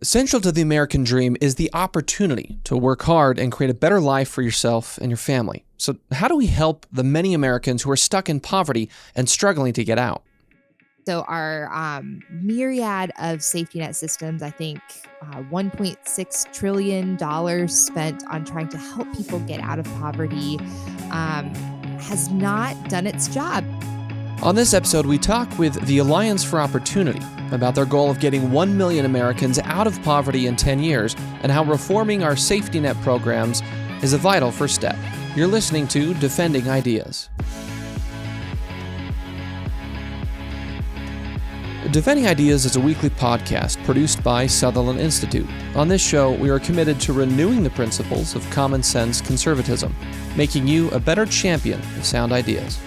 Central to the American dream is the opportunity to work hard and create a better life for yourself and your family. So how do we help the many Americans who are stuck in poverty and struggling to get out? So our myriad of safety net systems, I think $1.6 trillion spent on trying to help people get out of poverty, has not done its job. On this episode, we talk with the Alliance for Opportunity about their goal of getting 1 million Americans out of poverty in 10 years and how reforming our safety net programs is a vital first step. You're listening to Defending Ideas. Defending Ideas is a weekly podcast produced by Sutherland Institute. On this show, we are committed to renewing the principles of common sense conservatism, making you a better champion of sound ideas.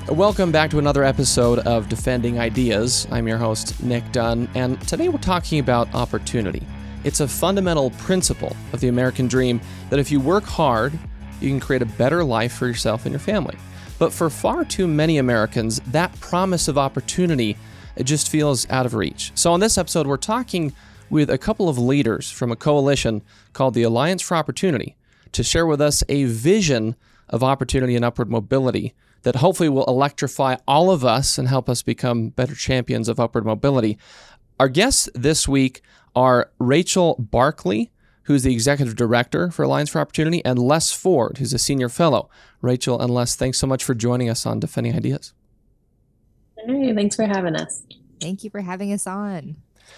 Welcome back to another episode of Defending Ideas. I'm your host, Nic Dunn, and today we're talking about opportunity. It's a fundamental principle of the American dream that if you work hard, you can create a better life for yourself and your family. But for far too many Americans, that promise of opportunity, it just feels out of reach. So on this episode, we're talking with a couple of leaders from a coalition called the Alliance for Opportunity to share with us a vision of opportunity and upward mobility that hopefully will electrify all of us and help us become better champions of upward mobility. Our guests this week are Rachel Barkley, who's the Executive Director for Alliance for Opportunity, and Les Ford, who's a Senior Fellow. Rachel and Les, thanks so much for joining us on Defending Ideas. Hey, thanks for having us. Thank you for having us on.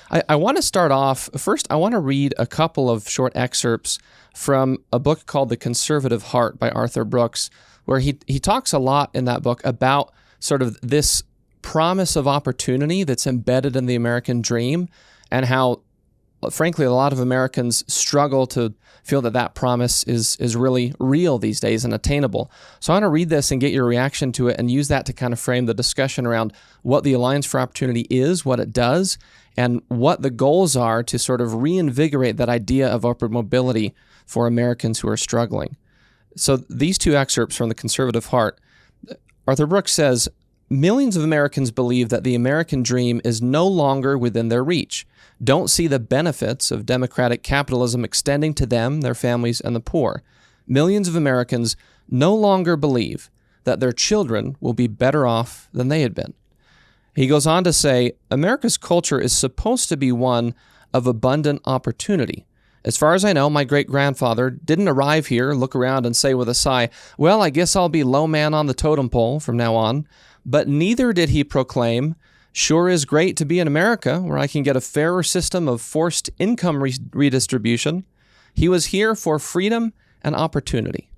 I want to start off, first, I want to read a couple of short excerpts from a book called The Conservative Heart by Arthur Brooks, where he talks a lot in that book about sort of this promise of opportunity that's embedded in the American dream and how, frankly, a lot of Americans struggle to feel that that promise is really real these days and attainable. So I want to read this and get your reaction to it and use that to kind of frame the discussion around what the Alliance for Opportunity is, what it does, and what the goals are to sort of reinvigorate that idea of upward mobility for Americans who are struggling. So these two excerpts from The Conservative Heart, Arthur Brooks says, millions of Americans believe that the American dream is no longer within their reach, don't see the benefits of democratic capitalism extending to them, their families, and the poor. Millions of Americans no longer believe that their children will be better off than they had been. He goes on to say, America's culture is supposed to be one of abundant opportunity. As far as I know, my great-grandfather didn't arrive here, look around, and say with a sigh, well, I guess I'll be low man on the totem pole from now on. But neither did he proclaim, sure is great to be in America, where I can get a fairer system of forced income redistribution. He was here for freedom and opportunity.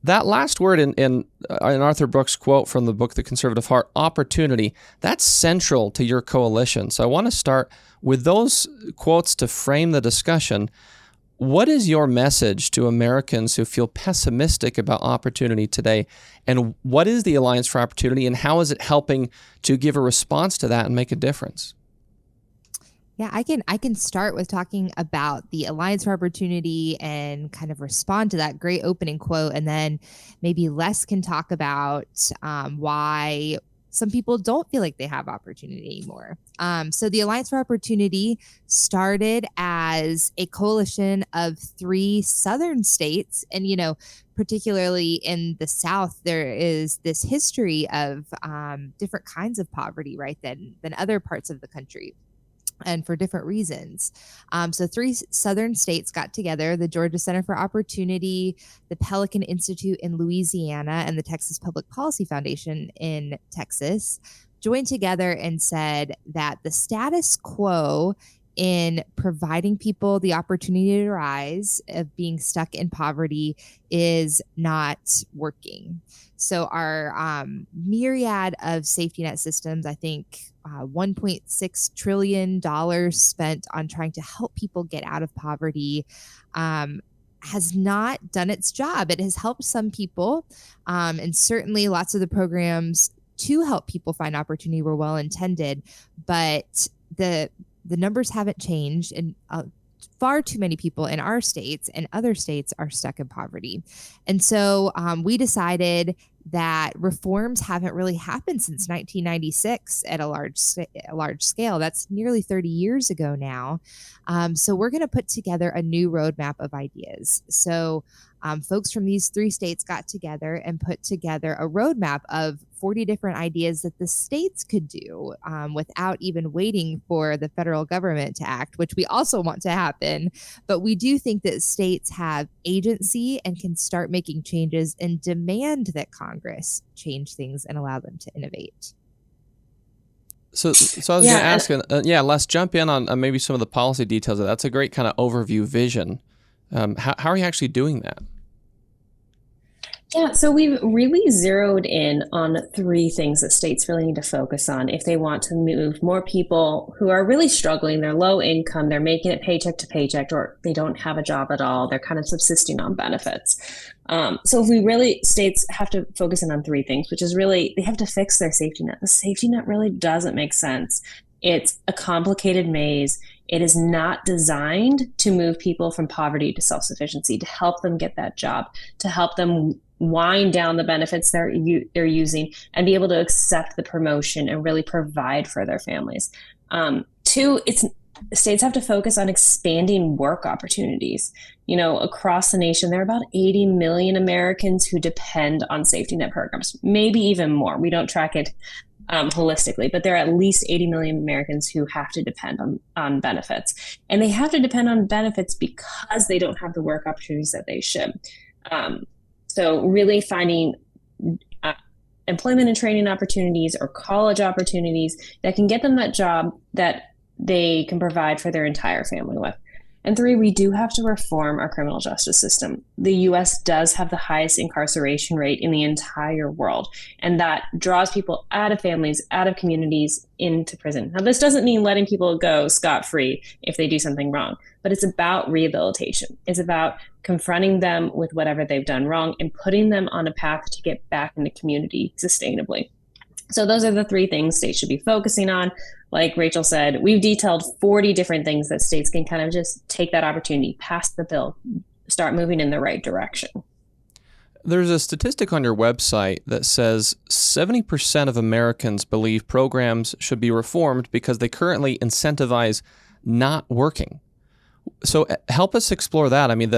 That last word in Arthur Brooks' quote from the book, The Conservative Heart, opportunity, that's central to your coalition. So I want to start with those quotes to frame the discussion. What is your message to Americans who feel pessimistic about opportunity today? And what is the Alliance for Opportunity, and how is it helping to give a response to that and make a difference? Yeah, I can start with talking about the Alliance for Opportunity and kind of respond to that great opening quote, and then maybe Les can talk about why some people don't feel like they have opportunity anymore. So the Alliance for Opportunity started as a coalition of 3 southern states. And, particularly in the South, there is this history of different kinds of poverty, right, than other parts of the country, and for different reasons. So 3 southern states got together, the Georgia Center for Opportunity, the Pelican Institute in Louisiana, and the Texas Public Policy Foundation in Texas, joined together and said that the status quo in providing people the opportunity to rise, of being stuck in poverty, is not working. So our myriad of safety net systems, I think $1.6 trillion spent on trying to help people get out of poverty, has not done its job. It has helped some people, and certainly lots of the programs to help people find opportunity were well intended, but the numbers haven't changed, and far too many people in our states and other states are stuck in poverty. And so we decided that reforms haven't really happened since 1996 at a large scale. That's nearly 30 years ago now. So we're going to put together a new roadmap of ideas. So folks from these 3 states got together and put together a roadmap of 40 different ideas that the states could do without even waiting for the federal government to act, which we also want to happen. But we do think that states have agency and can start making changes and demand that Congress change things and allow them to innovate. So I was going to ask, let's jump in on maybe some of the policy details. That's a great kind of overview vision. How are you actually doing that? Yeah, so we've really zeroed in on 3 things that states really need to focus on if they want to move more people who are really struggling. They're low income, they're making it paycheck to paycheck, or they don't have a job at all. They're kind of subsisting on benefits. So if states have to focus in on 3 things, which is really, they have to fix their safety net. The safety net really doesn't make sense. It's a complicated maze. It is not designed to move people from poverty to self-sufficiency, to help them get that job, to help them wind down the benefits they're using and be able to accept the promotion and really provide for their families. 2, states have to focus on expanding work opportunities. Across the nation, there are about 80 million Americans who depend on safety net programs, maybe even more. We don't track it holistically, but there are at least 80 million Americans who have to depend on benefits. And they have to depend on benefits because they don't have the work opportunities that they should. So really finding employment and training opportunities or college opportunities that can get them that job that they can provide for their entire family with. And 3, we do have to reform our criminal justice system. The U.S. does have the highest incarceration rate in the entire world, and that draws people out of families, out of communities, into prison. Now, this doesn't mean letting people go scot-free if they do something wrong, but it's about rehabilitation. It's about confronting them with whatever they've done wrong and putting them on a path to get back into community sustainably. So those are the 3 things states should be focusing on. Like Rachel said, we've detailed 40 different things that states can kind of just take that opportunity, pass the bill, start moving in the right direction. There's a statistic on your website that says 70% of Americans believe programs should be reformed because they currently incentivize not working. So help us explore that. I mean,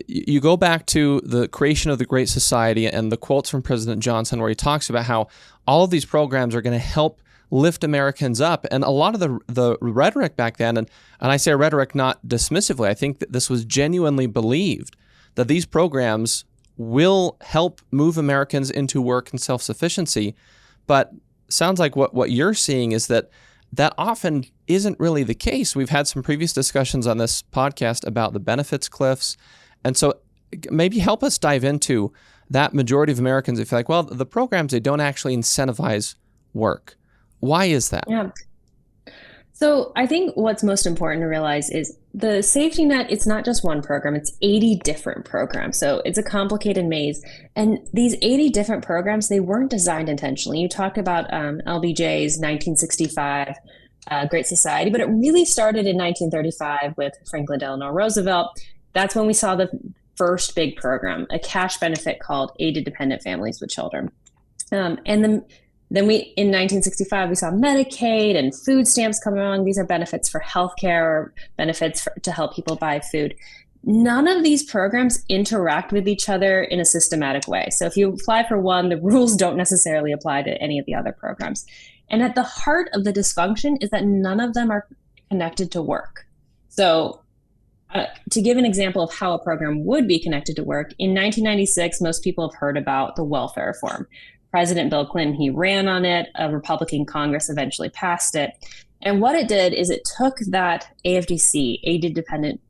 you go back to the creation of the Great Society and the quotes from President Johnson where he talks about how all of these programs are going to help lift Americans up. And a lot of the rhetoric back then, and I say rhetoric not dismissively, I think that this was genuinely believed, that these programs will help move Americans into work and self-sufficiency. But sounds like what you're seeing is that often isn't really the case. We've had some previous discussions on this podcast about the benefits cliffs. And so maybe help us dive into that majority of Americans. If you're like, well, the programs, they don't actually incentivize work. Why is that? Yeah. So I think what's most important to realize is the safety net, it's not just one program, it's 80 different programs. So it's a complicated maze. And these 80 different programs, they weren't designed intentionally. You talked about LBJ's 1965 Great Society, but it really started in 1935 with Franklin Delano Roosevelt. That's when we saw the first big program, a cash benefit called Aid to Dependent Families with Children. Then in 1965, we saw Medicaid and food stamps come along. These are benefits for healthcare, benefits to help people buy food. None of these programs interact with each other in a systematic way. So if you apply for one, the rules don't necessarily apply to any of the other programs. And at the heart of the dysfunction is that none of them are connected to work. So to give an example of how a program would be connected to work, in 1996, most people have heard about the welfare reform. President Bill Clinton, he ran on it. A Republican Congress eventually passed it. And what it did is it took that AFDC, Aid to Dependent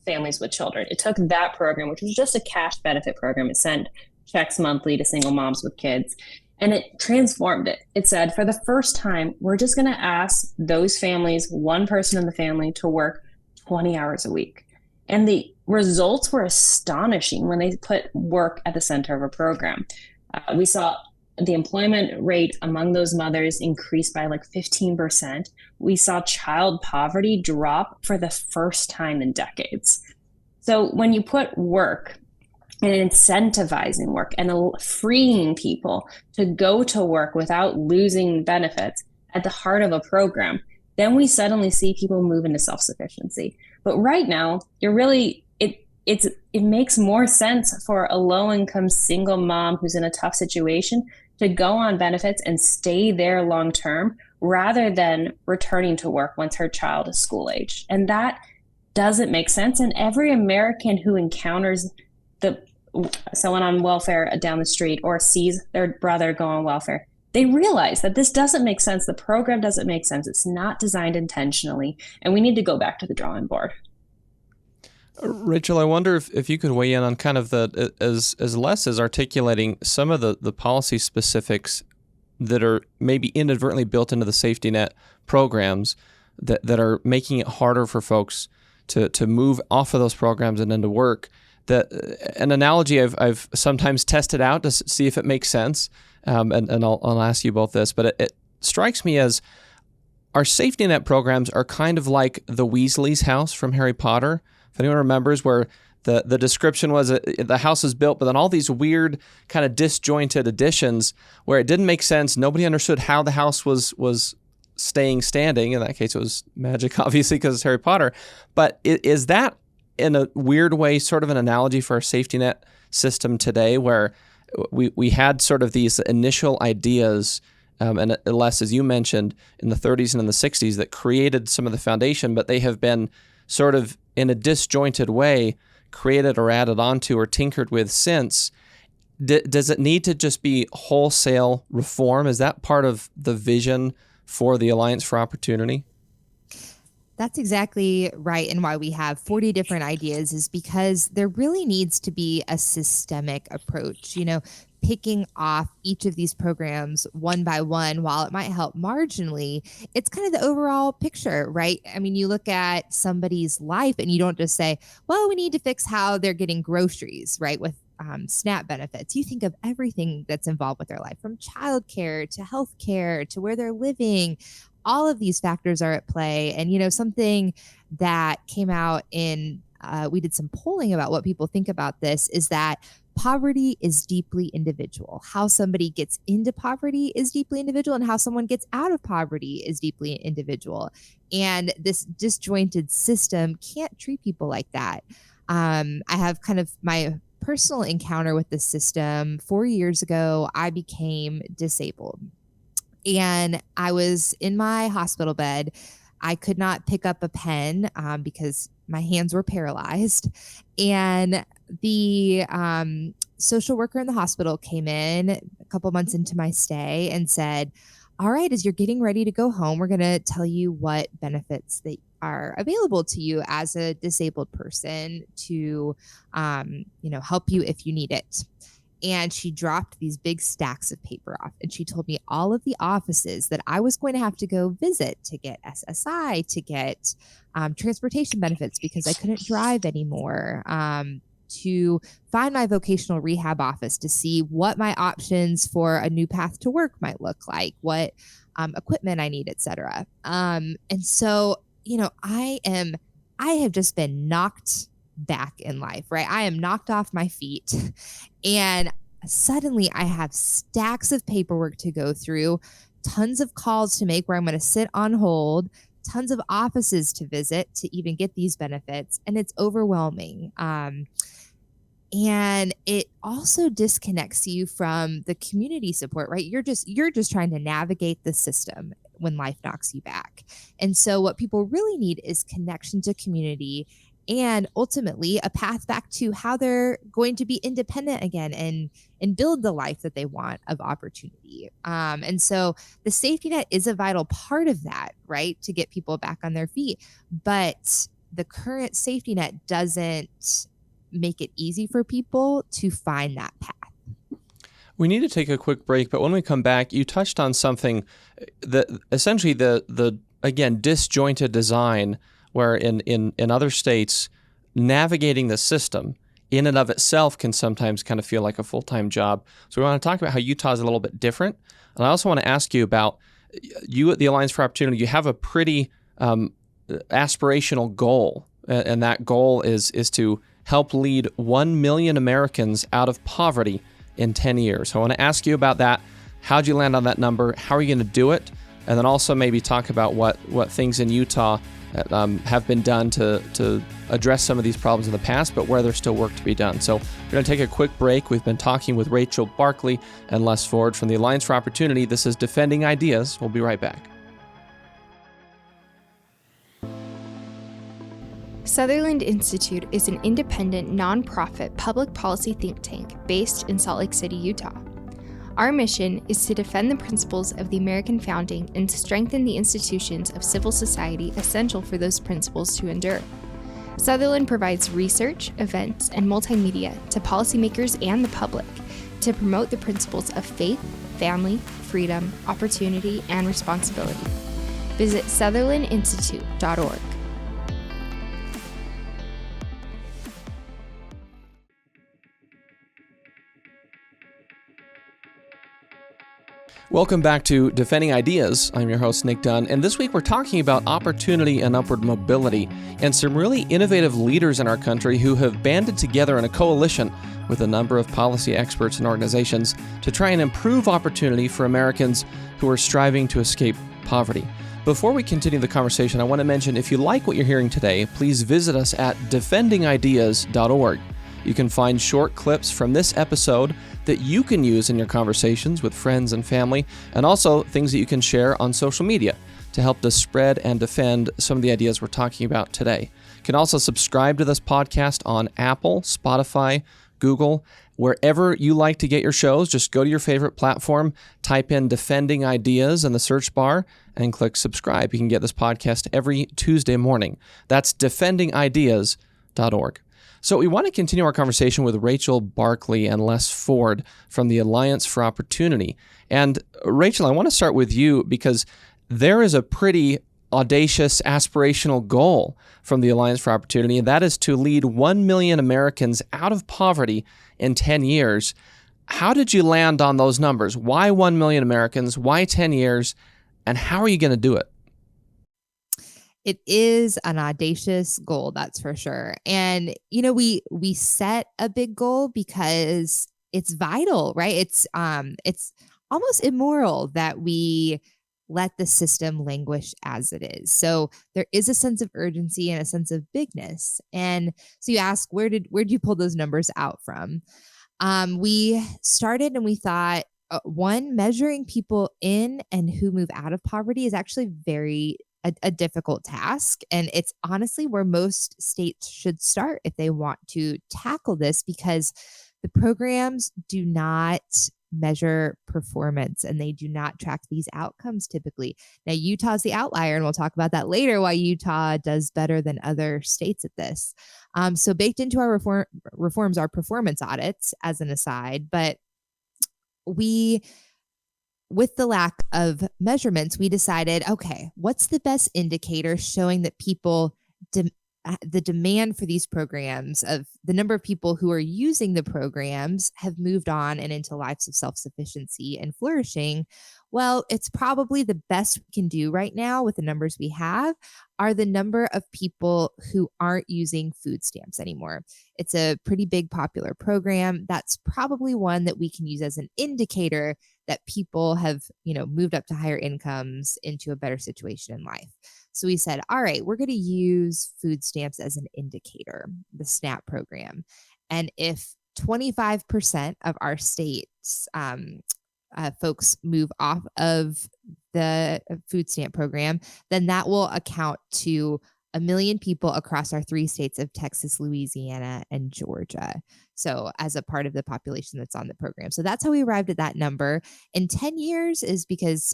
Families with Children, it took that program, which was just a cash benefit program. It sent checks monthly to single moms with kids, and it transformed it. It said, for the first time, we're just going to ask those families, one person in the family, to work 20 hours a week. And the results were astonishing when they put work at the center of a program. We saw the employment rate among those mothers increase by like 15%. We saw child poverty drop for the first time in decades. So when you put work and incentivizing work and freeing people to go to work without losing benefits at the heart of a program, then we suddenly see people move into self-sufficiency. But right now, it makes more sense for a low-income single mom who's in a tough situation to go on benefits and stay there long-term rather than returning to work once her child is school age. And that doesn't make sense. And every American who encounters someone on welfare down the street or sees their brother go on welfare, they realize that this doesn't make sense. The program doesn't make sense. It's not designed intentionally. And we need to go back to the drawing board. Rachel, I wonder if you could weigh in on kind of as Les is articulating some of the policy specifics that are maybe inadvertently built into the safety net programs that are making it harder for folks to move off of those programs and into work. That an analogy I've sometimes tested out to see if it makes sense, and I'll ask you both this, but it strikes me as our safety net programs are kind of like the Weasley's house from Harry Potter. If anyone remembers, where the description was the house is built, but then all these weird kind of disjointed additions where it didn't make sense. Nobody understood how the house was staying standing. In that case, it was magic, obviously, because it's Harry Potter. But is that, in a weird way, sort of an analogy for our safety net system today, where we had sort of these initial ideas, and Les, as you mentioned, in the 30s and in the 60s that created some of the foundation, but they have been sort of in a disjointed way created or added onto or tinkered with since. Does it need to just be wholesale reform? Is that part of the vision for the Alliance for Opportunity? That's exactly right. And why we have 40 different ideas is because there really needs to be a systemic approach, picking off each of these programs one by one. While it might help marginally, it's kind of the overall picture, right? I mean, you look at somebody's life and you don't just say, well, we need to fix how they're getting groceries, right? With SNAP benefits. You think of everything that's involved with their life, from childcare to healthcare to where they're living. All of these factors are at play. And, something that came out we did some polling about what people think about this, is that poverty is deeply individual. How somebody gets into poverty is deeply individual, and how someone gets out of poverty is deeply individual. And this disjointed system can't treat people like that. I have kind of my personal encounter with the system. 4 years ago, I became disabled. And I was in my hospital bed. I could not pick up a pen because my hands were paralyzed. And the social worker in the hospital came in a couple months into my stay and said, all right, as you're getting ready to go home, we're going to tell you what benefits that are available to you as a disabled person to, help you if you need it. And she dropped these big stacks of paper off, and she told me all of the offices that I was going to have to go visit to get SSI, to get transportation benefits because I couldn't drive anymore, to find my vocational rehab office to see what my options for a new path to work might look like, what equipment I need, et cetera. And so, I have just been knocked back in life, right? I am knocked off my feet, and suddenly I have stacks of paperwork to go through, tons of calls to make where I'm going to sit on hold, tons of offices to visit to even get these benefits, and it's overwhelming. And it also disconnects you from the community support, right? You're just trying to navigate the system when life knocks you back. And so what people really need is connection to community, and ultimately a path back to how they're going to be independent again and build the life that they want of opportunity. And so the safety net is a vital part of that, right? To get people back on their feet. But the current safety net doesn't make it easy for people to find that path. We need to take a quick break, but when we come back, you touched on something that essentially the again, disjointed design, where in other states, navigating the system in and of itself can sometimes kind of feel like a full-time job. So we want to talk about how Utah is a little bit different. And I also want to ask you about, you at the Alliance for Opportunity, you have a pretty aspirational goal. And that goal is to help lead 1 million Americans out of poverty in 10 years. So I want to ask you about that. How'd you land on that number? How are you going to do it? And then also maybe talk about what things in Utah have been done to address some of these problems in the past, but where there's still work to be done. So we're going to take a quick break. We've been talking with Rachel Barkley and Les Ford from the Alliance for Opportunity. This is Defending Ideas. We'll be right back. Sutherland Institute is an independent, nonprofit public policy think tank based in Salt Lake City, Utah. Our mission is to defend the principles of the American founding and strengthen the institutions of civil society essential for those principles to endure. Sutherland provides research, events, and multimedia to policymakers and the public to promote the principles of faith, family, freedom, opportunity, and responsibility. Visit sutherlandinstitute.org. Welcome back to Defending Ideas. I'm your host, Nic Dunn, and this week we're talking about opportunity and upward mobility and some really innovative leaders in our country who have banded together in a coalition with a number of policy experts and organizations to try and improve opportunity for Americans who are striving to escape poverty. Before we continue the conversation, I want to mention if you like what you're hearing today, please visit us at defendingideas.org. You can find short clips from this episode that you can use in your conversations with friends and family, and also things that you can share on social media to help to spread and defend some of the ideas we're talking about today. You can also subscribe to this podcast on Apple, Spotify, Google, wherever you like to get your shows. Just go to your favorite platform, type in Defending Ideas in the search bar, and click subscribe. You can get this podcast every Tuesday morning. That's defendingideas.org. So we want to continue our conversation with Rachel Barkley and Les Ford from the Alliance for Opportunity. And Rachel, I want to start with you because there is a pretty audacious aspirational goal from the Alliance for Opportunity, and that is to lead 1 million Americans out of poverty in 10 years. How did you land on those numbers? Why 1 million Americans? Why 10 years? And how are you going to do it? It is an audacious goal, that's for sure. And, we set a big goal because it's vital, right? It's almost immoral that we let the system languish as it is. So there is a sense of urgency and a sense of bigness. And so you ask, where did you pull those numbers out from? We started and we thought, one, measuring people in and who move out of poverty is actually a difficult task. And it's honestly where most states should start if they want to tackle this, because the programs do not measure performance and they do not track these outcomes typically. Now, Utah's the outlier, and we'll talk about that later, why Utah does better than other states at this. So baked into our reforms are performance audits as an aside, but with the lack of measurements, we decided, okay, what's the best indicator showing that people, the demand for these programs, of the number of people who are using the programs, have moved on and into lives of self-sufficiency and flourishing? Well, it's probably the best we can do right now with the numbers we have are the number of people who aren't using food stamps anymore. It's a pretty big popular program. That's probably one that we can use as an indicator that people have, moved up to higher incomes into a better situation in life. So we said, all right, we're going to use food stamps as an indicator, the SNAP program. And if 25% of our states folks move off of the food stamp program, then that will account to 1 million people across our 3 states of Texas, Louisiana, and Georgia. So as a part of the population that's on the program. So that's how we arrived at that number. In 10 years is because,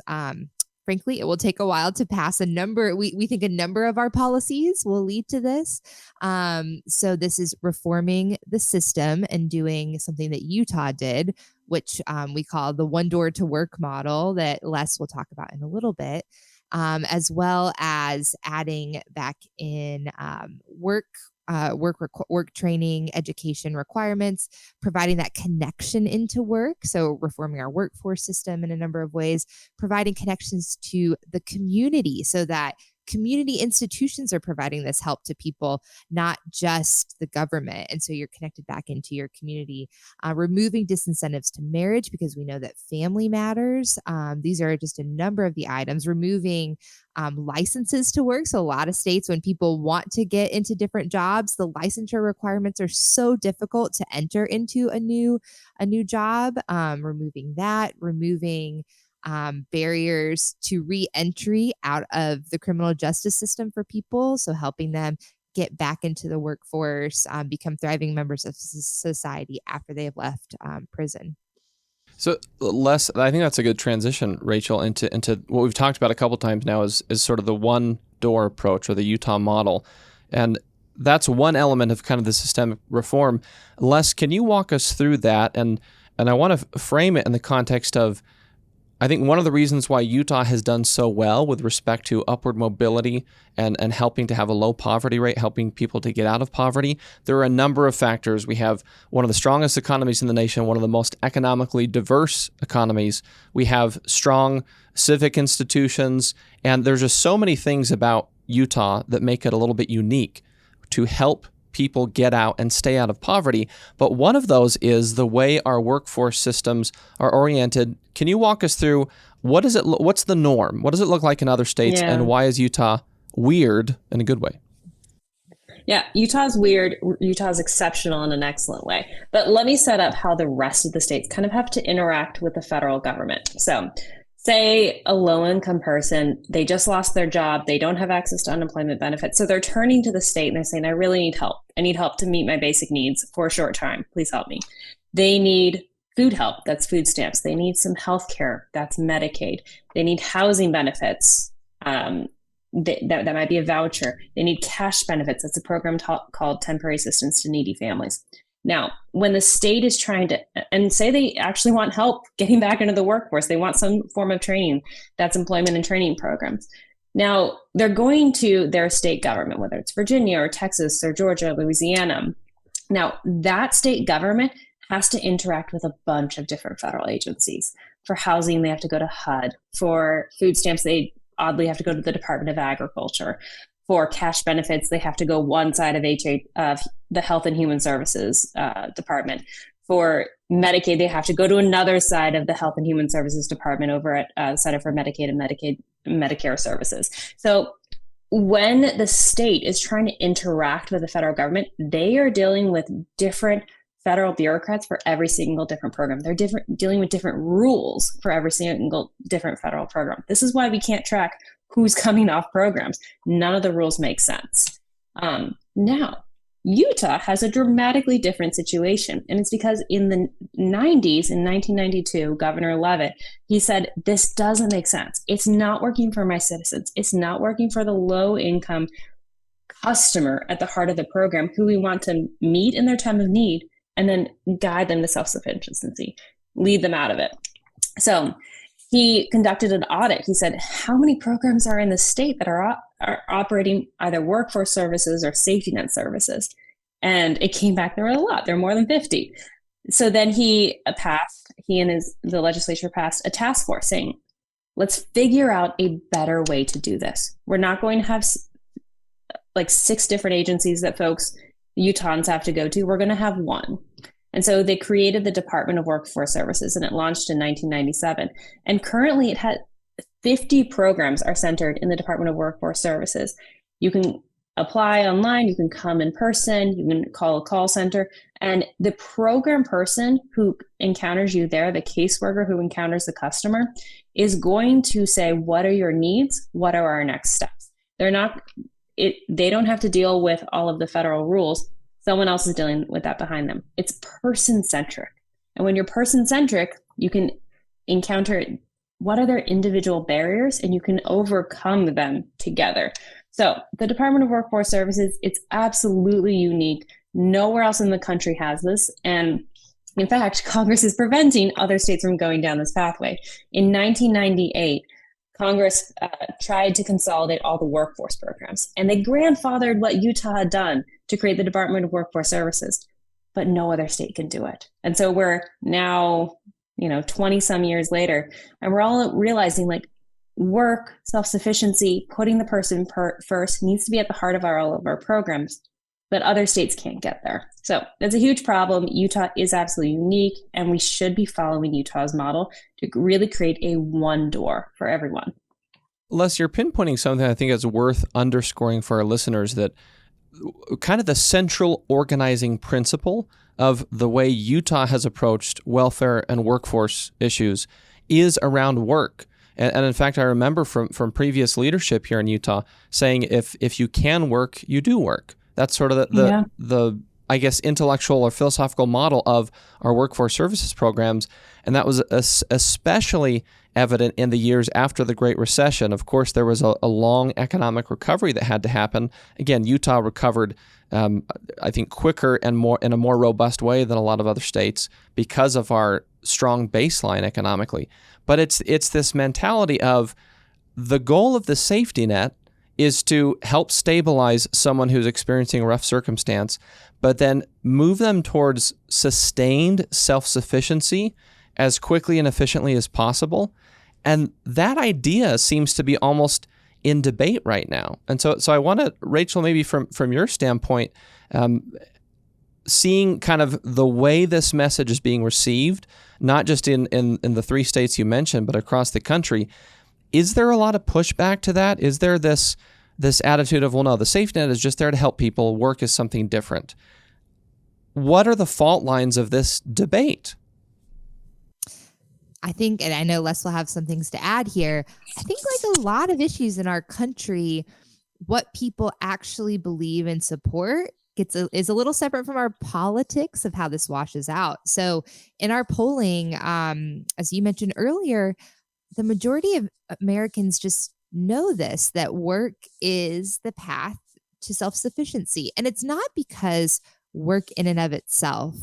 frankly, it will take a while to pass a number. We think a number of our policies will lead to this. So this is reforming the system and doing something that Utah did, which we call the one door to work model that Les will talk about in a little bit. As well as adding back in work training, education requirements, providing that connection into work. So reforming our workforce system in a number of ways, providing connections to the community so that community institutions are providing this help to people, not just the government. And so you're connected back into your community. Removing disincentives to marriage, because we know that family matters. These are just a number of the items. Removing licenses to work. So a lot of states, when people want to get into different jobs, the licensure requirements are so difficult to enter into a new job. Removing that, removing barriers to re-entry out of the criminal justice system for people. So helping them get back into the workforce, become thriving members of society after they have left prison. So Les, I think that's a good transition, Rachel, into what we've talked about a couple times now is sort of the one door approach or the Utah model. And that's one element of kind of the systemic reform. Les, can you walk us through that? And I want to frame it in the context of, I think one of the reasons why Utah has done so well with respect to upward mobility and helping to have a low poverty rate, helping people to get out of poverty, there are a number of factors. We have one of the strongest economies in the nation, one of the most economically diverse economies. We have strong civic institutions, and there's just so many things about Utah that make it a little bit unique to help people get out and stay out of poverty. But one of those is the way our workforce systems are oriented. Can you walk us through what's the norm? What does it look like in other states, and why is Utah weird in a good way? Yeah, Utah's weird. Utah's exceptional in an excellent way. But let me set up how the rest of the states kind of have to interact with the federal government. So say a low-income person, they just lost their job, they don't have access to unemployment benefits, so they're turning to the state and they're saying, I really need help. I need help to meet my basic needs for a short time. Please help me. They need food help. That's food stamps. They need some health care. That's Medicaid. They need housing benefits. That might be a voucher. They need cash benefits. That's a program called Temporary Assistance to Needy Families. Now, when the state is trying to, and say they actually want help getting back into the workforce, they want some form of training, that's employment and training programs. Now, they're going to their state government, whether it's Virginia or Texas or Georgia, Louisiana. Now, that state government has to interact with a bunch of different federal agencies. For housing, they have to go to HUD. For food stamps, they oddly have to go to the Department of Agriculture. For cash benefits, they have to go one side of the Health and Human Services Department. For Medicaid, they have to go to another side of the Health and Human Services Department over at Center for Medicaid and Medicare Services. So when the state is trying to interact with the federal government, they are dealing with different federal bureaucrats for every single different program. They're dealing with different rules for every single different federal program. This is why we can't track who's coming off programs. None of the rules make sense. Now, Utah has a dramatically different situation. And it's because in the 90s, in 1992, Governor Leavitt, he said, this doesn't make sense. It's not working for my citizens. It's not working for the low income customer at the heart of the program who we want to meet in their time of need and then guide them to self-sufficiency, lead them out of it. So he conducted an audit. He said, how many programs are in the state that are operating either workforce services or safety net services? And it came back, there were a lot. There were more than 50. So then he and the legislature passed a task force saying, let's figure out a better way to do this. We're not going to have like 6 different agencies that Utahns have to go to. We're going to have one. And so they created the Department of Workforce Services, and it launched in 1997. And currently it had 50 programs are centered in the Department of Workforce Services. You can apply online, you can come in person, you can call a call center, and the program person who encounters you there, the caseworker who encounters the customer, is going to say, what are your needs? What are our next steps? They don't have to deal with all of the federal rules. Someone else is dealing with that behind them. It's person-centric. And when you're person-centric, you can encounter what are their individual barriers and you can overcome them together. So the Department of Workforce Services, it's absolutely unique. Nowhere else in the country has this. And in fact, Congress is preventing other states from going down this pathway. In 1998, Congress tried to consolidate all the workforce programs, and they grandfathered what Utah had done to create the Department of Workforce Services, but no other state can do it. And so we're now, 20 some years later, and we're all realizing work, self-sufficiency, putting the person first needs to be at the heart of all of our programs, but other states can't get there. So that's a huge problem. Utah is absolutely unique, and we should be following Utah's model to really create a one door for everyone. Les, you're pinpointing something I think is worth underscoring for our listeners, that kind of the central organizing principle of the way Utah has approached welfare and workforce issues is around work. And in fact, I remember from previous leadership here in Utah saying, if you can work, you do work. That's sort of the I guess, intellectual or philosophical model of our workforce services programs. And that was especially evident in the years after the Great Recession. Of course, there was a long economic recovery that had to happen. Again, Utah recovered, I think, quicker and in a more robust way than a lot of other states because of our strong baseline economically. But it's this mentality of the goal of the safety net is to help stabilize someone who's experiencing a rough circumstance, but then move them towards sustained self-sufficiency as quickly and efficiently as possible. And that idea seems to be almost in debate right now. And so I want to, Rachel, maybe from your standpoint, seeing kind of the way this message is being received, not just in the 3 states you mentioned, but across the country. Is there a lot of pushback to that? Is there this attitude of, well, no, the safety net is just there to help people, work is something different? What are the fault lines of this debate? I think, and I know Les will have some things to add here, I think like a lot of issues in our country, what people actually believe and support is a little separate from our politics of how this washes out. So in our polling, as you mentioned earlier, the majority of Americans just know this, that work is the path to self-sufficiency. And it's not because work in and of itself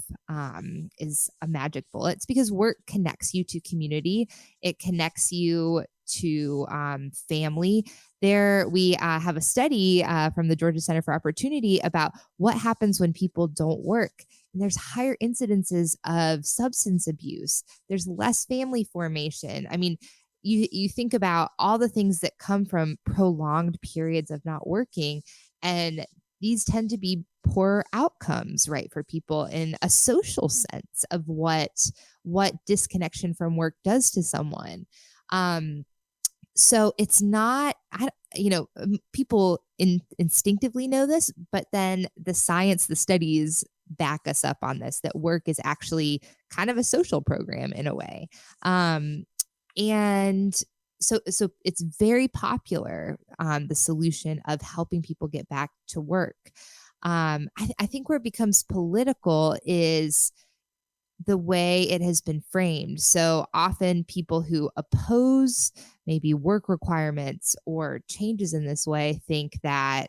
is a magic bullet. It's because work connects you to community. It connects you to family. There, we have a study from the Georgia Center for Opportunity about what happens when people don't work. And there's higher incidences of substance abuse. There's less family formation. I mean, you think about all the things that come from prolonged periods of not working, and these tend to be poor outcomes, right, for people in a social sense of what disconnection from work does to someone. So it's not, people instinctively know this, but then the science, the studies back us up on this, that work is actually kind of a social program in a way. And so it's very popular, the solution of helping people get back to work. I think where it becomes political is the way it has been framed. So often people who oppose maybe work requirements or changes in this way think that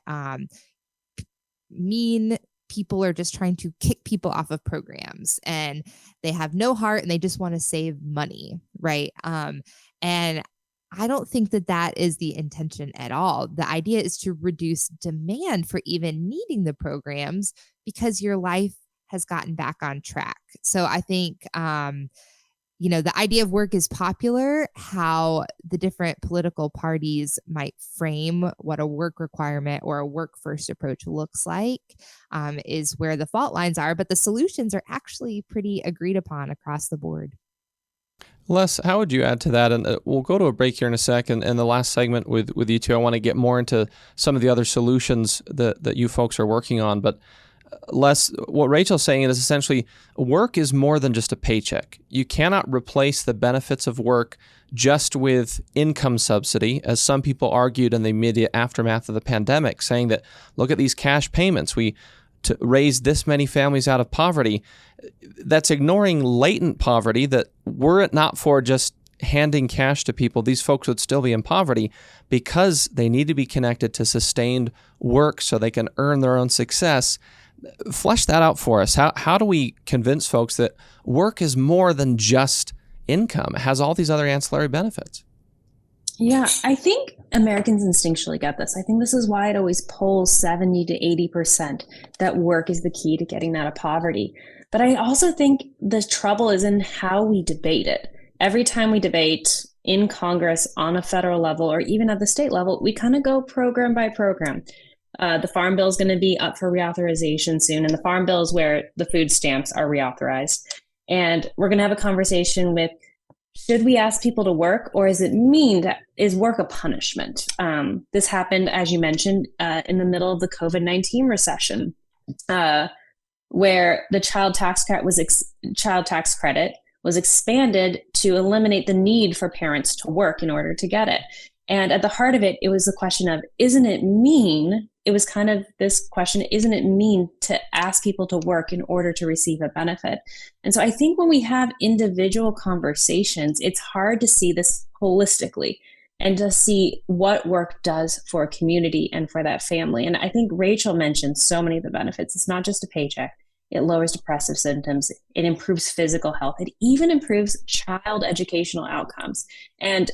mean people are just trying to kick people off of programs, and they have no heart and they just want to save money, right? And I don't think that is the intention at all. The idea is to reduce demand for even needing the programs because your life has gotten back on track. So I think, the idea of work is popular. How the different political parties might frame what a work requirement or a work first approach looks like is where the fault lines are. But the solutions are actually pretty agreed upon across the board. Les, how would you add to that? And we'll go to a break here in a second. In the last segment with you two, I want to get more into some of the other solutions that you folks are working on. But Les, what Rachel's saying is essentially work is more than just a paycheck. You cannot replace the benefits of work just with income subsidy, as some people argued in the immediate aftermath of the pandemic, saying that, look at these cash payments. To raise this many families out of poverty. That's ignoring latent poverty, that were it not for just handing cash to people, these folks would still be in poverty because they need to be connected to sustained work so they can earn their own success. Flesh that out for us. How do we convince folks that work is more than just income? It has all these other ancillary benefits. Yeah, I think Americans instinctually get this. I think this is why it always polls 70 to 80% that work is the key to getting out of poverty. But I also think the trouble is in how we debate it. Every time we debate in Congress on a federal level or even at the state level, we kind of go program by program. The Farm Bill is going to be up for reauthorization soon, and the Farm Bill is where the food stamps are reauthorized. And we're going to have a conversation with, should we ask people to work, or is work a punishment? This happened, as you mentioned, in the middle of the COVID-19 recession, where the child tax credit was expanded to eliminate the need for parents to work in order to get it. And at the heart of it, it was the question of, isn't it mean? It was kind of this question, isn't it mean to ask people to work in order to receive a benefit? And so I think when we have individual conversations, it's hard to see this holistically and to see what work does for a community and for that family. And I think Rachel mentioned so many of the benefits. It's not just a paycheck. It lowers depressive symptoms. It improves physical health. It even improves child educational outcomes. And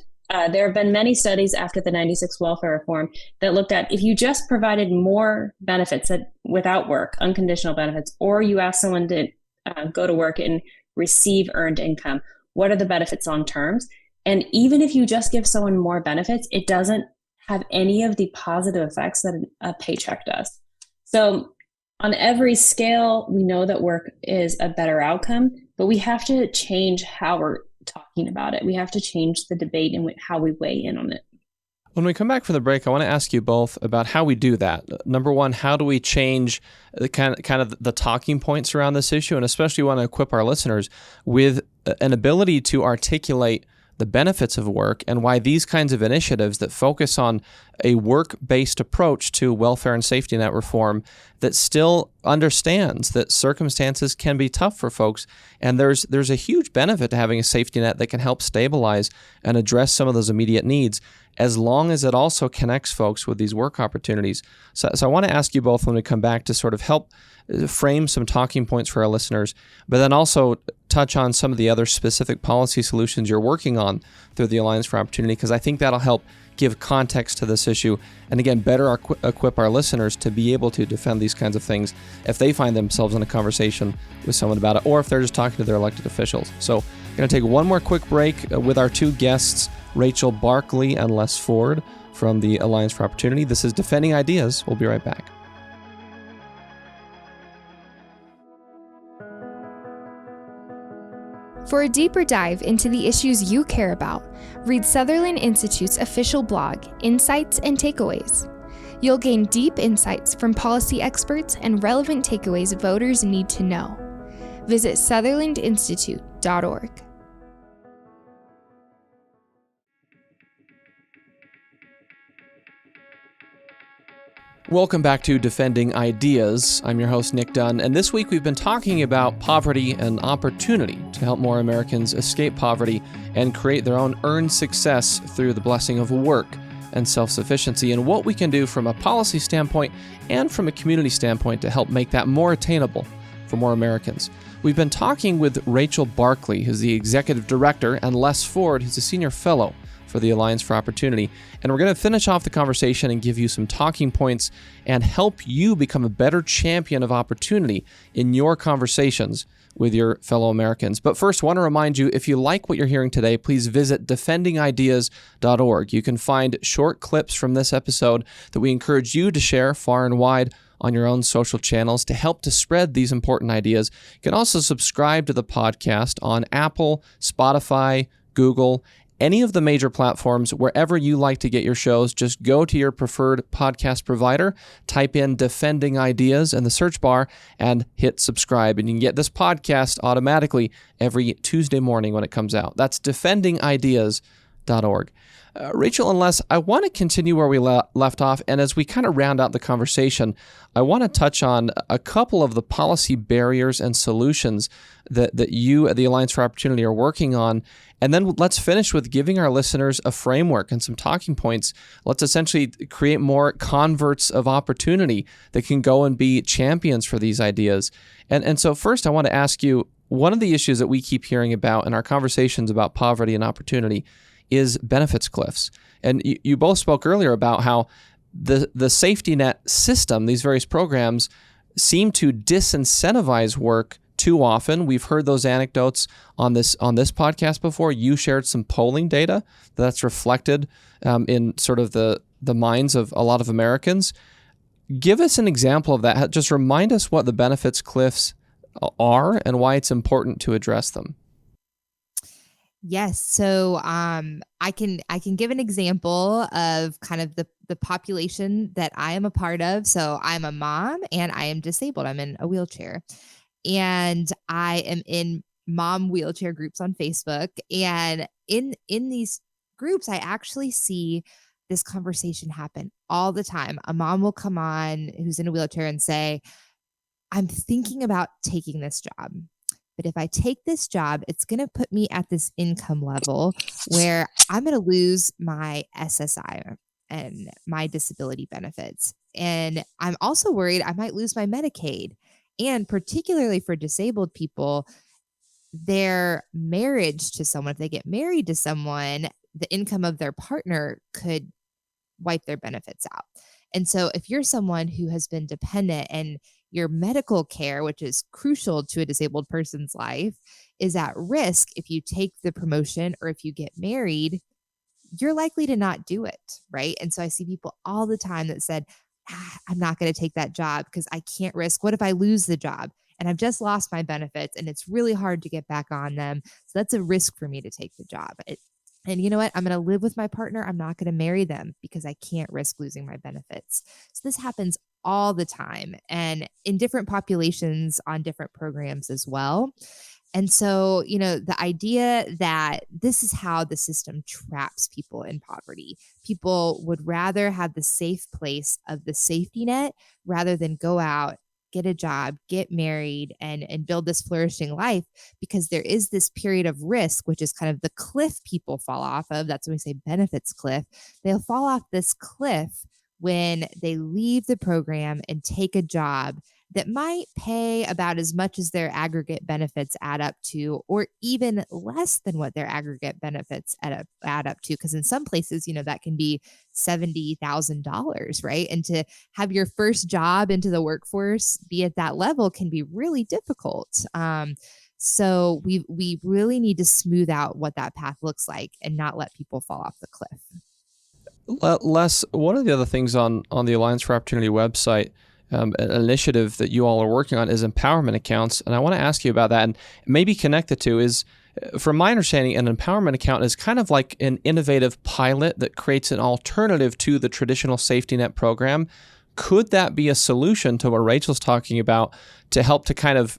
there have been many studies after the 96 welfare reform that looked at, if you just provided more benefits without work, unconditional benefits, or you ask someone to go to work and receive earned income, what are the benefits long terms? And even if you just give someone more benefits, it doesn't have any of the positive effects that a paycheck does. So on every scale, we know that work is a better outcome, but we have to change how we're talking about it. We have to change the debate and how we weigh in on it. When we come back from the break, I want to ask you both about how we do that. Number one, how do we change the kind of the talking points around this issue, and especially want to equip our listeners with an ability to articulate the benefits of work and why these kinds of initiatives that focus on a work-based approach to welfare and safety net reform that still understands that circumstances can be tough for folks, and there's a huge benefit to having a safety net that can help stabilize and address some of those immediate needs, as long as it also connects folks with these work opportunities. So I want to ask you both when we come back to sort of help frame some talking points for our listeners, but then also touch on some of the other specific policy solutions you're working on through the Alliance for Opportunity, because I think that'll help give context to this issue and, again, better equip our listeners to be able to defend these kinds of things if they find themselves in a conversation with someone about it, or if they're just talking to their elected officials. So I'm going to take one more quick break with our two guests, Rachel Barkley and Les Ford from the Alliance for Opportunity. This is Defending Ideas. We'll be right back. For a deeper dive into the issues you care about, read Sutherland Institute's official blog, Insights and Takeaways. You'll gain deep insights from policy experts and relevant takeaways voters need to know. Visit sutherlandinstitute.org. Welcome back to Defending Ideas. I'm your host, Nic Dunn, and this week we've been talking about poverty and opportunity to help more Americans escape poverty and create their own earned success through the blessing of work and self-sufficiency, and what we can do from a policy standpoint and from a community standpoint to help make that more attainable for more Americans. We've been talking with Rachel Barkley, who's the executive director, and Les Ford, who's a senior fellow for the Alliance for Opportunity. And we're going to finish off the conversation and give you some talking points and help you become a better champion of opportunity in your conversations with your fellow Americans. But first, I want to remind you, if you like what you're hearing today, please visit defendingideas.org. You can find short clips from this episode that we encourage you to share far and wide on your own social channels to help to spread these important ideas. You can also subscribe to the podcast on Apple, Spotify, Google, any of the major platforms. Wherever you like to get your shows, just go to your preferred podcast provider, type in Defending Ideas in the search bar, and hit subscribe. And you can get this podcast automatically every Tuesday morning when it comes out. That's defendingideas.org. Rachel and Les, I want to continue where we left off, and as we kind of round out the conversation, I want to touch on a couple of the policy barriers and solutions that you at the Alliance for Opportunity are working on, and then let's finish with giving our listeners a framework and some talking points. Let's essentially create more converts of opportunity that can go and be champions for these ideas. And so first, I want to ask you, one of the issues that we keep hearing about in our conversations about poverty and opportunity is benefits cliffs. And you both spoke earlier about how the safety net system, these various programs, seem to disincentivize work too often. We've heard those anecdotes on this podcast before. You shared some polling data that's reflected in sort of the minds of a lot of Americans. Give us an example of that. Just remind us what the benefits cliffs are and why it's important to address them. Yes. So I can give an example of kind of the population that I am a part of. So I'm a mom and I am disabled. I'm in a wheelchair, and I am in mom wheelchair groups on Facebook. And in these groups, I actually see this conversation happen all the time. A mom will come on who's in a wheelchair and say, I'm thinking about taking this job. But if I take this job, it's going to put me at this income level where I'm going to lose my SSI and my disability benefits. And I'm also worried I might lose my Medicaid. And particularly for disabled people, their marriage to someone, if they get married to someone, the income of their partner could wipe their benefits out. And so if you're someone who has been dependent and your medical care, which is crucial to a disabled person's life, is at risk if you take the promotion or if you get married, you're likely to not do it, right? And so I see people all the time that said, I'm not going to take that job because I can't risk. What if I lose the job and I've just lost my benefits and it's really hard to get back on them? So that's a risk for me to take the job. And you know what? I'm going to live with my partner. I'm not going to marry them because I can't risk losing my benefits. So this happens all the time and in different populations on different programs as well. And so, the idea that this is how the system traps people in poverty. People would rather have the safe place of the safety net rather than go out, get a job, get married, and build this flourishing life, because there is this period of risk, which is kind of the cliff people fall off of. That's when we say benefits cliff. They'll fall off this cliff when they leave the program and take a job that might pay about as much as their aggregate benefits add up to, or even less than what their aggregate benefits add up to. Because in some places, that can be $70,000, right? And to have your first job into the workforce be at that level can be really difficult. So we really need to smooth out what that path looks like and not let people fall off the cliff. Les, one of the other things on the Alliance for Opportunity website, an initiative that you all are working on, is empowerment accounts. And I want to ask you about that, and maybe connect the two. Is, from my understanding, an empowerment account is kind of like an innovative pilot that creates an alternative to the traditional safety net program. Could that be a solution to what Rachel's talking about, to help to kind of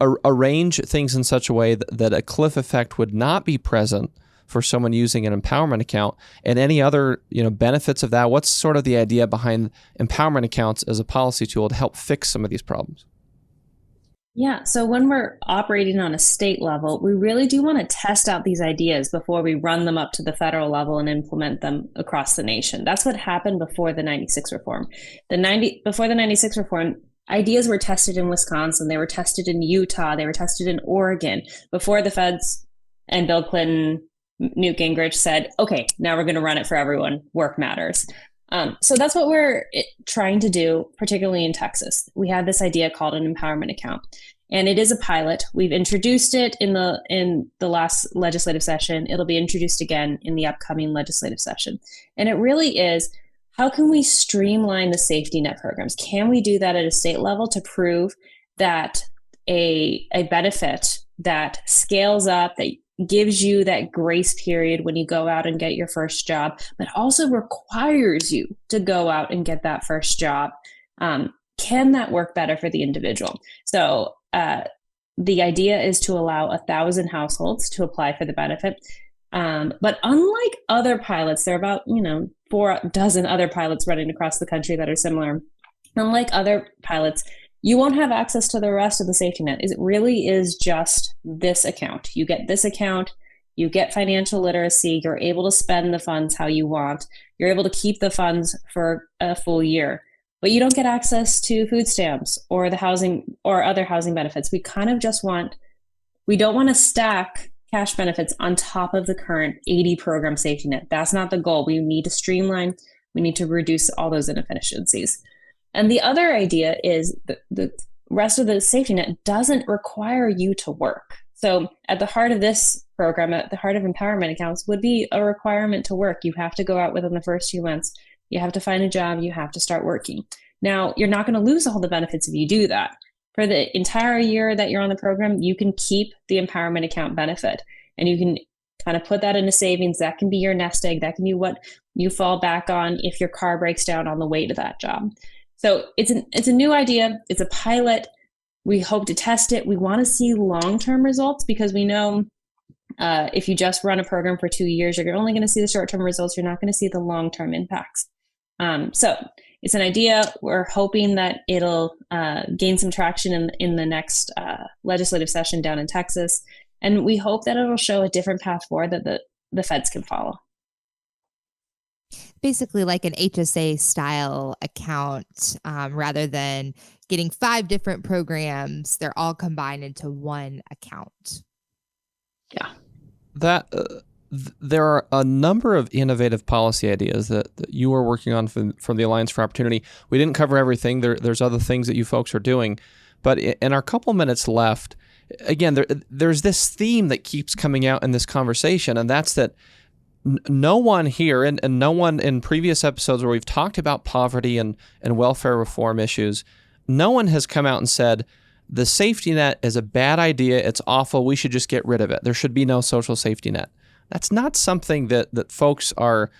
arrange things in such a way that a cliff effect would not be present for someone using an empowerment account, and any other benefits of that? What's sort of the idea behind empowerment accounts as a policy tool to help fix some of these problems? Yeah, so when we're operating on a state level, we really do want to test out these ideas before we run them up to the federal level and implement them across the nation. That's what happened before the 96 reform. Before the 96 reform, ideas were tested in Wisconsin, they were tested in Utah, they were tested in Oregon before the feds and Bill Clinton, Newt Gingrich said, okay, now we're going to run it for everyone. Work matters. So that's what we're trying to do, particularly in Texas. We have this idea called an empowerment account, and it is a pilot. We've introduced it in the last legislative session. It'll be introduced again in the upcoming legislative session. And it really is, how can we streamline the safety net programs? Can we do that at a state level to prove that a benefit that scales up, that gives you that grace period when you go out and get your first job, but also requires you to go out and get that first job? Can that work better for the individual? So the idea is to allow 1,000 households to apply for the benefit. But unlike other pilots, there are about 4 dozen other pilots running across the country that are similar. Unlike other pilots, you won't have access to the rest of the safety net. It really is just this account. You get this account, you get financial literacy, you're able to spend the funds how you want, you're able to keep the funds for a full year, but you don't get access to food stamps or the housing or other housing benefits. We kind of just we don't want to stack cash benefits on top of the current 80 program safety net. That's not the goal. We need to streamline, we need to reduce all those inefficiencies. And the other idea is the rest of the safety net doesn't require you to work. So at the heart of this program, at the heart of empowerment accounts, would be a requirement to work. You have to go out within the first 2 months. You have to find a job. You have to start working. Now, you're not going to lose all the benefits if you do that. For the entire year that you're on the program, you can keep the empowerment account benefit, and you can kind of put that into savings. That can be your nest egg. That can be what you fall back on if your car breaks down on the way to that job. So it's a new idea. It's a pilot. We hope to test it. We want to see long-term results, because we know if you just run a program for 2 years, you're only going to see the short-term results. You're not going to see the long-term impacts. So it's an idea. We're hoping that it'll gain some traction in the next legislative session down in Texas. And we hope that it'll show a different path forward that the feds can follow. Basically like an HSA style account, rather than getting 5 different programs, they're all combined into one account. Yeah. There are a number of innovative policy ideas that you are working on from the Alliance for Opportunity. We didn't cover everything. There's other things that you folks are doing. But in our couple minutes left, again, there's this theme that keeps coming out in this conversation, and that's that no one here and no one in previous episodes where we've talked about poverty and welfare reform issues, no one has come out and said, the safety net is a bad idea, it's awful, we should just get rid of it. There should be no social safety net. That's not something that folks are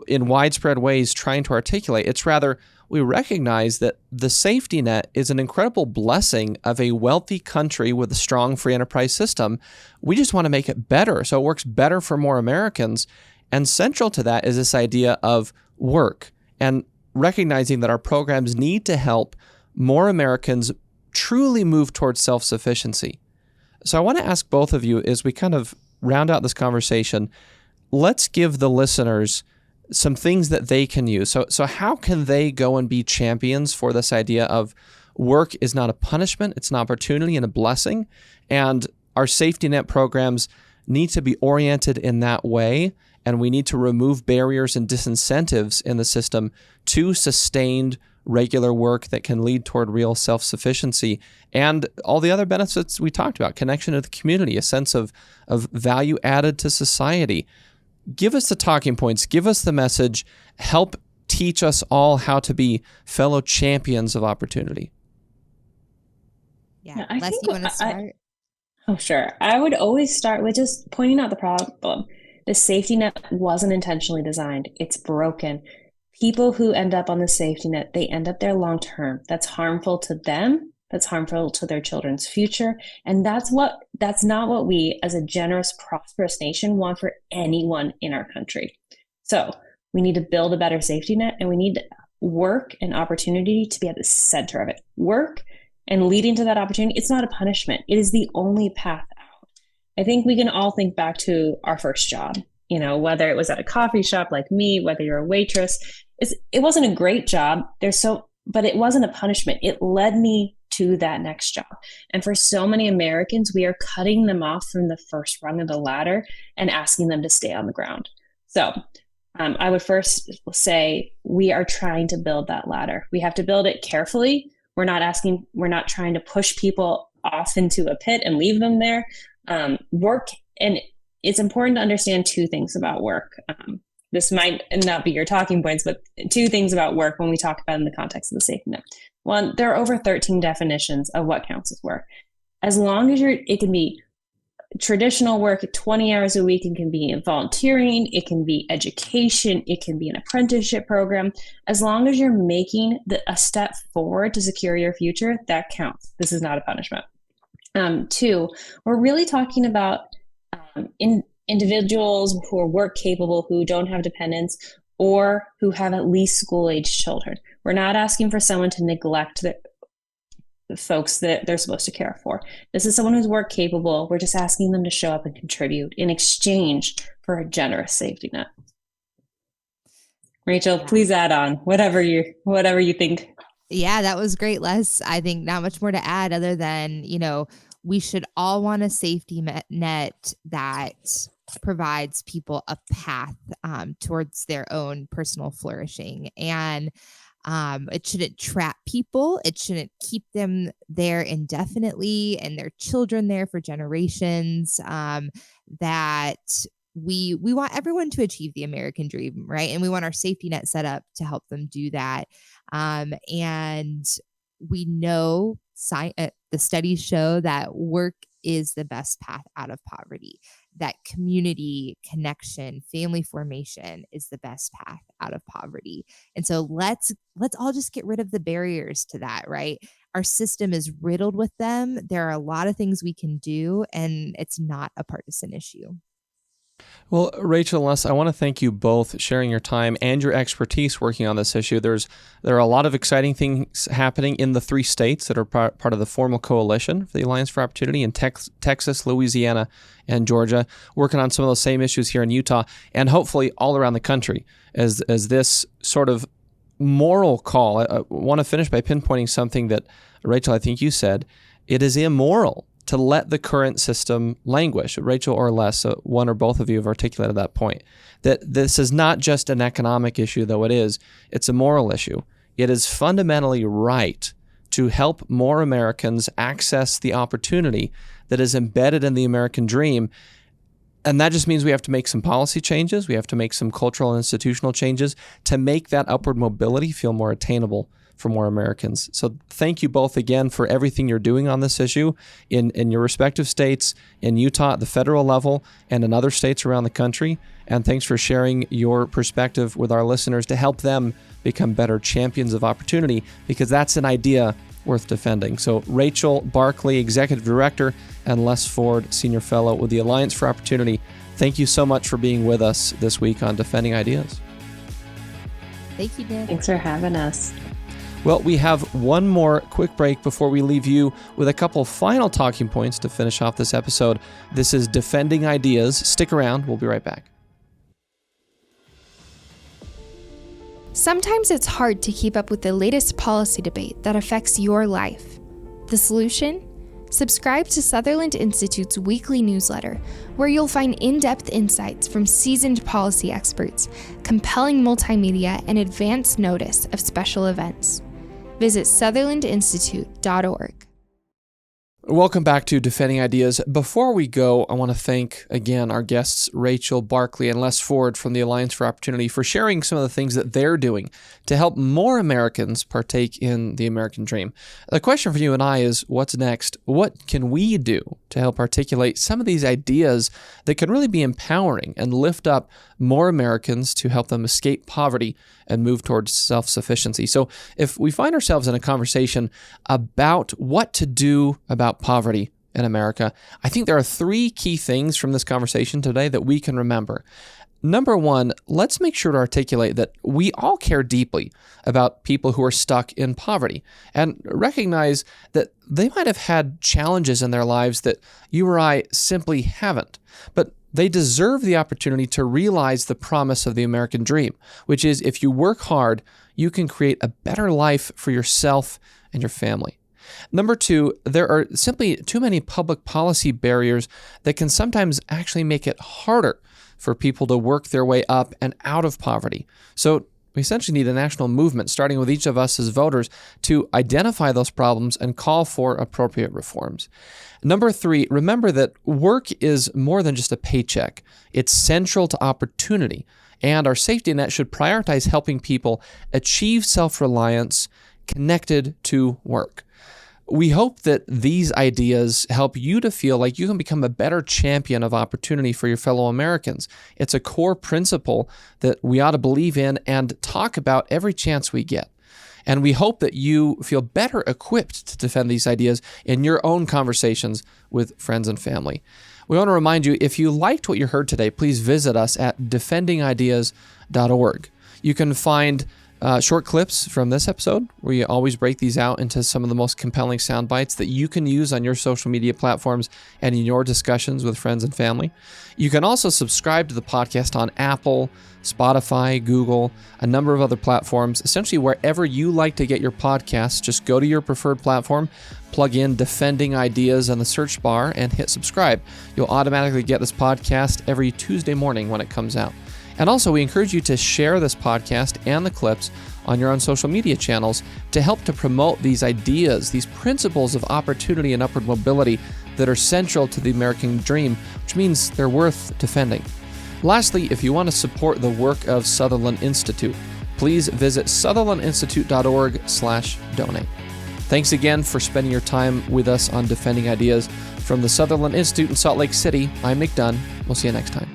in widespread ways trying to articulate. It's rather, we recognize that the safety net is an incredible blessing of a wealthy country with a strong free enterprise system. We just want to make it better so it works better for more Americans. And central to that is this idea of work and recognizing that our programs need to help more Americans truly move towards self-sufficiency. So I want to ask both of you, as we kind of round out this conversation, let's give the listeners some things that they can use. So how can they go and be champions for this idea of work is not a punishment, it's an opportunity and a blessing, and our safety net programs need to be oriented in that way, and we need to remove barriers and disincentives in the system to sustained regular work that can lead toward real self-sufficiency and all the other benefits we talked about, connection to the community, a sense of value added to society. Give us the talking points, give us the message, help teach us all how to be fellow champions of opportunity. Yeah, Les, you want to start? Oh, sure. I would always start with just pointing out the problem. The safety net wasn't intentionally designed. It's broken. People who end up on the safety net, they end up there long term. That's harmful to them. That's harmful to their children's future. And that's not what we as a generous, prosperous nation want for anyone in our country. So we need to build a better safety net, and we need work and opportunity to be at the center of it. Work and leading to that opportunity, it's not a punishment. It is the only path out. I think we can all think back to our first job, whether it was at a coffee shop like me, whether you're a waitress. It wasn't a great job. But it wasn't a punishment. It led me to that next job. And for so many Americans, we are cutting them off from the first rung of the ladder and asking them to stay on the ground. So I would first say we are trying to build that ladder. We have to build it carefully. We're not trying to push people off into a pit and leave them there. Work, and it's important to understand 2 things about work. This might not be your talking points, but 2 things about work when we talk about it in the context of the safety net. One, there are over 13 definitions of what counts as work. As long as it can be traditional work, 20 hours a week, it can be volunteering, it can be education, it can be an apprenticeship program. As long as you're making a step forward to secure your future, that counts. This is not a punishment. 2, we're really talking about individuals who are work capable, who don't have dependents, or who have at least school-age children. We're not asking for someone to neglect the folks that they're supposed to care for. This is someone who's work capable. We're just asking them to show up and contribute in exchange for a generous safety net. Rachel, please add on whatever you think. Yeah, that was great, Les. I think not much more to add other than, we should all want a safety net that provides people a path towards their own personal flourishing. And It shouldn't trap people. It shouldn't keep them there indefinitely and their children there for generations. That we want everyone to achieve the American dream, right? And we want our safety net set up to help them do that. And we know the studies show that work is the best path out of poverty, that community connection, family formation is the best path out of poverty. And so let's all just get rid of the barriers to that, right? Our system is riddled with them. There are a lot of things we can do, and it's not a partisan issue. Well, Rachel and Les, I want to thank you both sharing your time and your expertise working on this issue. There are a lot of exciting things happening in the 3 states that are part of the formal coalition for the Alliance for Opportunity in Texas, Louisiana, and Georgia, working on some of those same issues here in Utah, and hopefully all around the country as this sort of moral call. I want to finish by pinpointing something that, Rachel, I think you said. It is immoral to let the current system languish. Rachel or Les, one or both of you have articulated that point, that this is not just an economic issue, though it's a moral issue. It is fundamentally right to help more Americans access the opportunity that is embedded in the American dream. And that just means we have to make some policy changes. We have to make some cultural and institutional changes to make that upward mobility feel more attainable for more Americans. So thank you both again for everything you're doing on this issue in your respective states, in Utah at the federal level, and in other states around the country. And thanks for sharing your perspective with our listeners to help them become better champions of opportunity, because that's an idea worth defending. So Rachel Barkley, Executive Director, and Les Ford, Senior Fellow with the Alliance for Opportunity, thank you so much for being with us this week on Defending Ideas. Thank you, Nic. Thanks for having us. Well, we have one more quick break before we leave you with a couple final talking points to finish off this episode. This is Defending Ideas. Stick around. We'll be right back. Sometimes it's hard to keep up with the latest policy debate that affects your life. The solution? Subscribe to Sutherland Institute's weekly newsletter, where you'll find in-depth insights from seasoned policy experts, compelling multimedia, and advance notice of special events. Visit sutherlandinstitute.org. Welcome back to Defending Ideas. Before we go, I want to thank again our guests, Rachel Barkley and Les Ford from the Alliance for Opportunity, for sharing some of the things that they're doing to help more Americans partake in the American dream. The question for you and I is, what's next? What can we do to help articulate some of these ideas that can really be empowering and lift up more Americans to help them escape poverty and move towards self-sufficiency? So if we find ourselves in a conversation about what to do about poverty in America, I think there are 3 key things from this conversation today that we can remember. Number 1, let's make sure to articulate that we all care deeply about people who are stuck in poverty and recognize that they might have had challenges in their lives that you or I simply haven't. But they deserve the opportunity to realize the promise of the American dream, which is if you work hard, you can create a better life for yourself and your family. Number 2, there are simply too many public policy barriers that can sometimes actually make it harder for people to work their way up and out of poverty. So we essentially need a national movement, starting with each of us as voters, to identify those problems and call for appropriate reforms. Number 3, remember that work is more than just a paycheck. It's central to opportunity, and our safety net should prioritize helping people achieve self-reliance connected to work. We hope that these ideas help you to feel like you can become a better champion of opportunity for your fellow Americans. It's a core principle that we ought to believe in and talk about every chance we get. And we hope that you feel better equipped to defend these ideas in your own conversations with friends and family. We want to remind you, if you liked what you heard today, please visit us at defendingideas.org. You can find short clips from this episode. We always break these out into some of the most compelling sound bites that you can use on your social media platforms and in your discussions with friends and family. You can also subscribe to the podcast on Apple, Spotify, Google, a number of other platforms. Essentially, wherever you like to get your podcasts, just go to your preferred platform, plug in Defending Ideas on the search bar, and hit subscribe. You'll automatically get this podcast every Tuesday morning when it comes out. And also, we encourage you to share this podcast and the clips on your own social media channels to help to promote these ideas, these principles of opportunity and upward mobility that are central to the American dream, which means they're worth defending. Lastly, if you want to support the work of Sutherland Institute, please visit sutherlandinstitute.org/donate. Thanks again for spending your time with us on Defending Ideas. From the Sutherland Institute in Salt Lake City, I'm Nic Dunn. We'll see you next time.